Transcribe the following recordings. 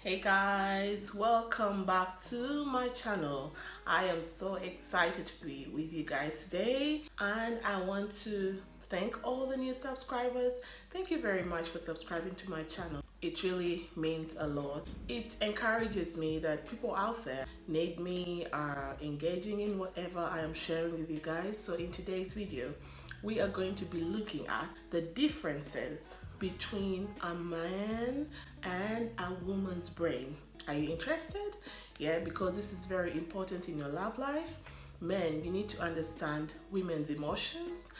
Hey guys, welcome back to my channel. I am so excited to be with you guys today, and I want to thank all the new subscribers. Thank you very much for subscribing to my channel. It really means a lot. It encourages me that people out there need me, are engaging in whatever I am sharing with you guys. So in today's video, we are going to be looking at the differences between a man and a woman's brain. Are you interested? Yeah, because this is very important in your love life. Men, you need to understand women's emotions,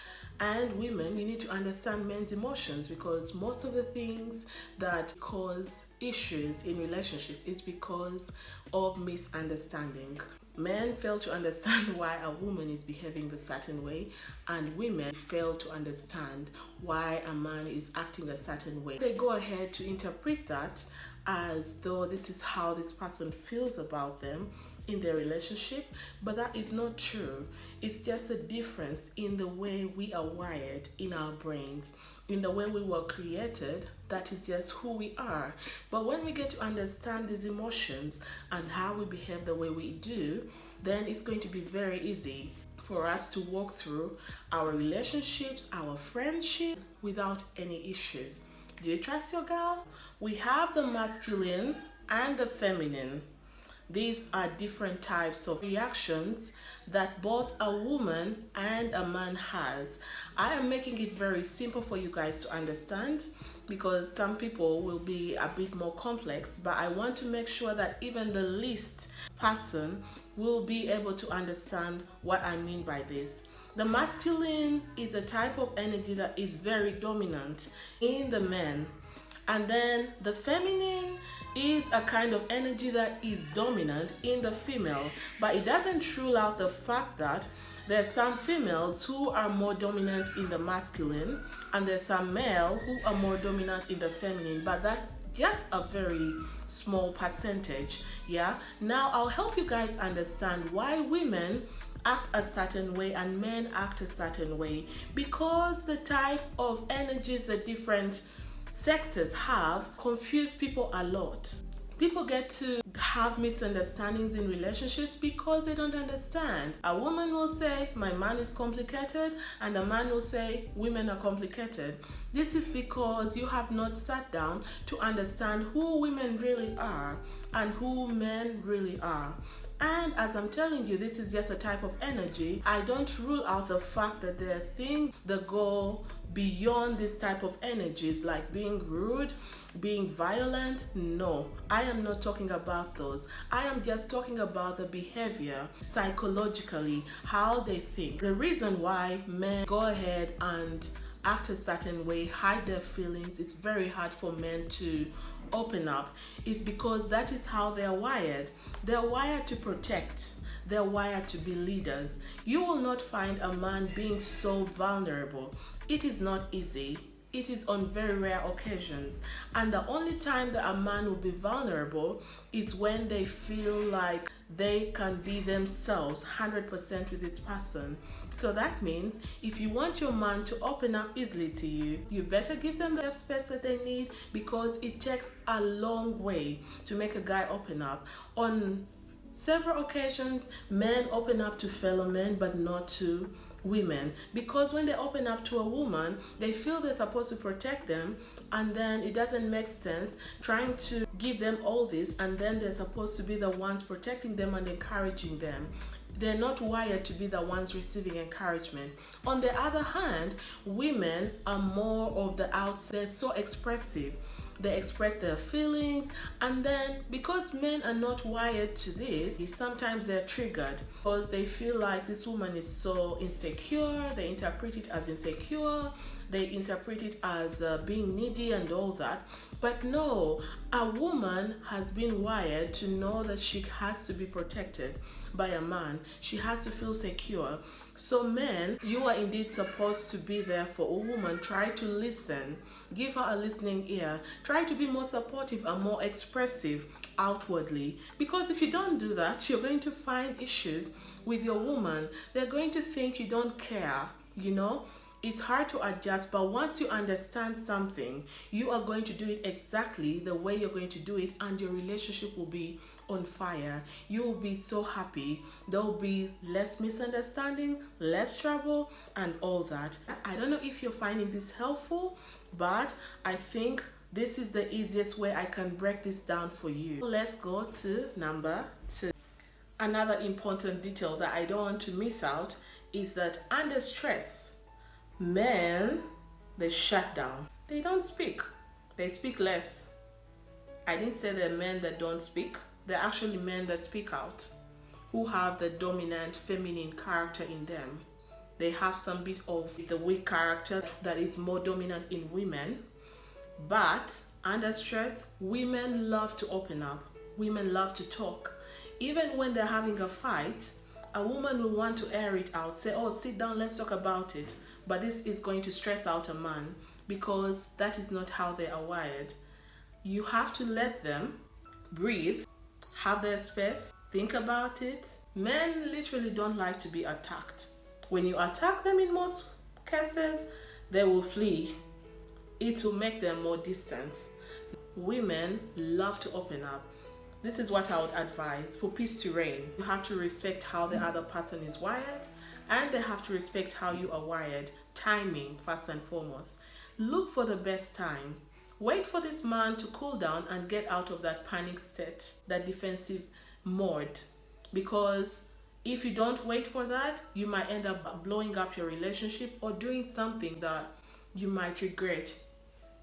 and women, you need to understand men's emotions, because most of the things that cause issues in relationship is because of misunderstanding. Men fail to understand why a woman is behaving a certain way, and women fail to understand why a man is acting a certain way. They go ahead to interpret that as though this is how this person feels about them in their relationship, but that is not true. It's just a difference in the way we are wired in our brains, in the way we were created. That is just who we are. But when we get to understand these emotions and how we behave the way we do, then it's going to be very easy for us to walk through our relationships, our friendship without any issues. Do you trust your girl? We have the masculine and the feminine. These are different types of reactions that both a woman and a man has. I am making it very simple for you guys to understand, because some people will be a bit more complex, but I want to make sure that even the least person will be able to understand what I mean by this. The masculine is a type of energy that is very dominant in the men. And then the feminine is a kind of energy that is dominant in the female, but it doesn't rule out the fact that there's some females who are more dominant in the masculine, and there's some male who are more dominant in the feminine, but that's just a very small percentage. Yeah, now I'll help you guys understand why women act a certain way and men act a certain way, because the type of energies the different sexes have confuse people a lot. People get to have misunderstandings in relationships because they don't understand. A woman will say, my man is complicated, and a man will say, women are complicated. This is because you have not sat down to understand who women really are and who men really are. And as I'm telling you, this is just a type of energy. I don't rule out the fact that there are things that go beyond this type of energies, like being rude, being violent. No, I am not talking about those. I am just talking about the behavior psychologically, how they think. The reason why men go ahead and act a certain way, hide their feelings, it's very hard for men to open up, is because that is how they're wired. They're wired to protect. They're wired to be leaders. You will not find a man being so vulnerable. It is not easy. It is on very rare occasions. And the only time that a man will be vulnerable is when they feel like they can be themselves 100% with this person. So that means if you want your man to open up easily to you, you better give them the space that they need, because it takes a long way to make a guy open up. On several occasions, men open up to fellow men, but not to women, because when they open up to a woman, they feel they're supposed to protect them, and then it doesn't make sense trying to give them all this, and then they're supposed to be the ones protecting them and encouraging them. They're not wired to be the ones receiving encouragement. On the other hand, women are more of the outside. They're so expressive. They express their feelings, and then because men are not wired to this, sometimes they're triggered because they feel like this woman is so insecure. They interpret it as insecure. They interpret it as being needy and all that. But no, a woman has been wired to know that she has to be protected by a man. She has to feel secure. So men, you are indeed supposed to be there for a woman. Try to listen. Give her a listening ear. Try to be more supportive and more expressive outwardly. Because if you don't do that, you're going to find issues with your woman. They're going to think you don't care, you know. It's hard to adjust, but once you understand something, you are going to do it exactly the way you're going to do it, and your relationship will be on fire. You will be so happy. There will be less misunderstanding, less trouble, and all that. I don't know if you're finding this helpful, but I think this is the easiest way I can break this down for you. Let's go to number 2. Another important detail that I don't want to miss out is that under stress, men, they shut down. They don't speak. They speak less. I didn't say they're men that don't speak. They're actually men that speak out, who have the dominant feminine character in them. They have some bit of the weak character that is more dominant in women. But under stress, women love to open up. Women love to talk. Even when they're having a fight, a woman will want to air it out, say, oh, sit down, let's talk about it. But this is going to stress out a man, because that is not how they are wired. You have to let them breathe, have their space, think about it. Men literally don't like to be attacked. When you attack them, in most cases, they will flee. It will make them more distant. Women love to open up. This is what I would advise. For peace to reign, you have to respect how the other person is wired, and they have to respect how you are wired. Timing, first and foremost. Look for the best time. Wait for this man to cool down and get out of that panic state, that defensive mode. Because if you don't wait for that, you might end up blowing up your relationship or doing something that you might regret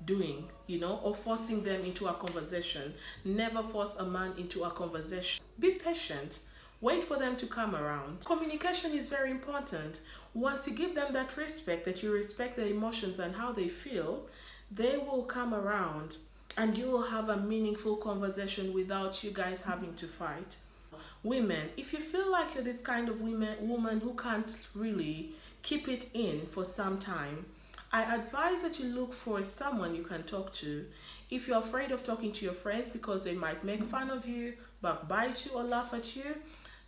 doing, or forcing them into a conversation. Never force a man into a conversation. Be patient. Wait for them to come around. Communication is very important. Once you give them that respect, that you respect their emotions and how they feel, they will come around and you will have a meaningful conversation without you guys having to fight. Women, if you feel like you're this kind of woman who can't really keep it in for some time, I advise that you look for someone you can talk to. If you're afraid of talking to your friends because they might make fun of you, backbite you, or laugh at you,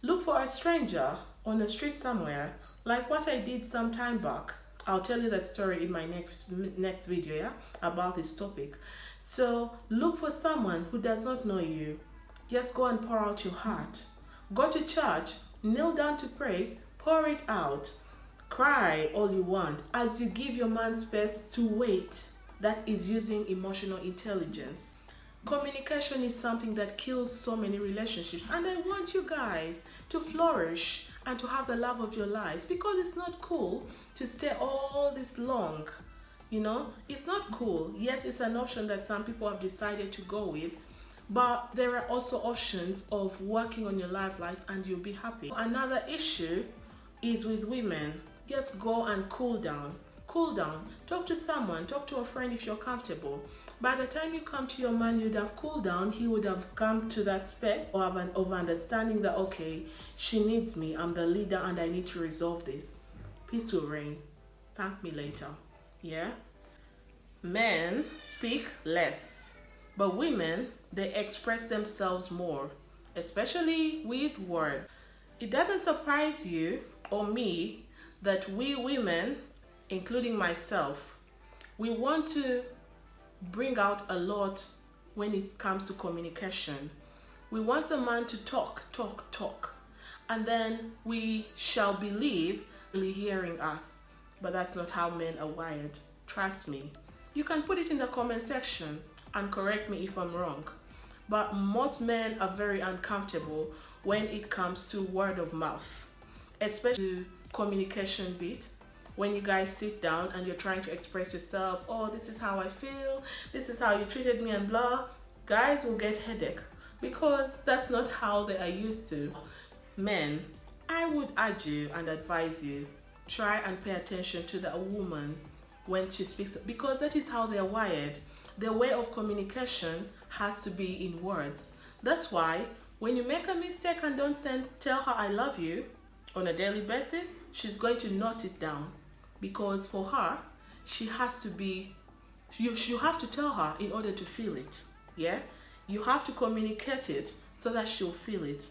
look for a stranger on the street somewhere, like what I did some time back. I'll tell you that story in my next video, about this topic. So look for someone who does not know you. Just go and pour out your heart. Go to church, kneel down to pray, pour it out. Cry all you want as you give your man space to wait. That is using emotional intelligence. Communication is something that kills so many relationships, and I want you guys to flourish and to have the love of your lives, because it's not cool to stay all this long. It's not cool. Yes, it's an option that some people have decided to go with, but there are also options of working on your lives and you'll be happy. Another issue is with women. Just go and cool down. Cool down. Talk to someone. Talk to a friend if you're comfortable. By the time you come to your man, you'd have cooled down. He would have come to that space of understanding that, okay, she needs me. I'm the leader and I need to resolve this. Peace will reign. Thank me later. Yeah? Men speak less, but women, they express themselves more, especially with words. It doesn't surprise you or me that we women, including myself, we want to bring out a lot when it comes to communication. We want a man to talk, and then we shall believe hearing us. But that's not how men are wired. Trust me. You can put it in the comment section and correct me if I'm wrong. But most men are very uncomfortable when it comes to word of mouth, especially communication bit. When you guys sit down and you're trying to express yourself, oh, this is how I feel, this is how you treated me and blah, guys will get headache because that's not how they are used to. Men, I would urge you and advise you, try and pay attention to the woman when she speaks, because that is how they're wired. Their way of communication has to be in words. That's why when you make a mistake and don't tell her I love you on a daily basis, she's going to note it down, because for her, she has to be, you have to tell her in order to feel it. Yeah, you have to communicate it so that she'll feel it.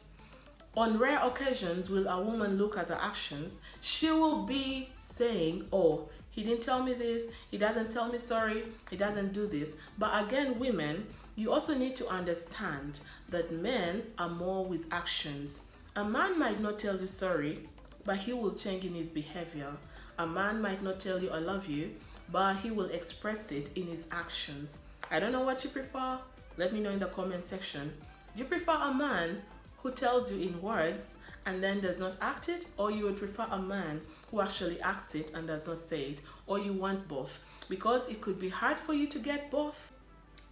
On rare occasions will a woman look at the actions, she will be saying, oh, He didn't tell me this, he doesn't tell me sorry, he doesn't do this. But again, women, you also need to understand that men are more with actions. A man might not tell you sorry, but he will change in his behavior. A man might not tell you I love you, but he will express it in his actions. I don't know what you prefer. Let me know in the comment section. Do you prefer a man who tells you in words and then does not act it, or you would prefer a man who actually acts it and does not say it, or you want both? Because it could be hard for you to get both.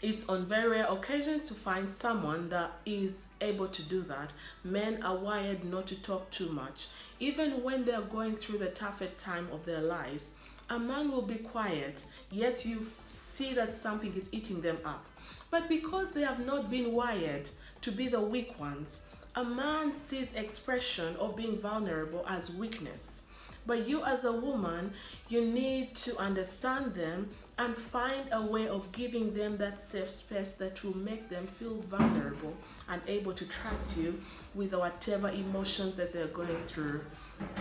It's on very rare occasions to find someone that is able to do that. Men are wired not to talk too much. Even when they're going through the toughest time of their lives, a man will be quiet. Yes, you see that something is eating them up. But because they have not been wired to be the weak ones, a man sees expression or being vulnerable as weakness. But you as a woman, you need to understand them and find a way of giving them that safe space that will make them feel vulnerable and able to trust you with whatever emotions that they're going through.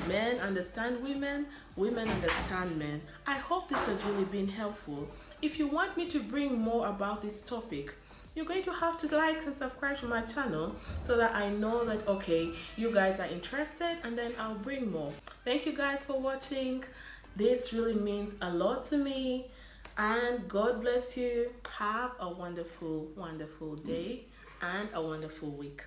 Men understand women, women understand men. I hope this has really been helpful. If you want me to bring more about this topic, you're going to have to like and subscribe to my channel so that I know that, okay, you guys are interested, and then I'll bring more. Thank you guys for watching. This really means a lot to me, and God bless you. Have a wonderful, wonderful day and a wonderful week.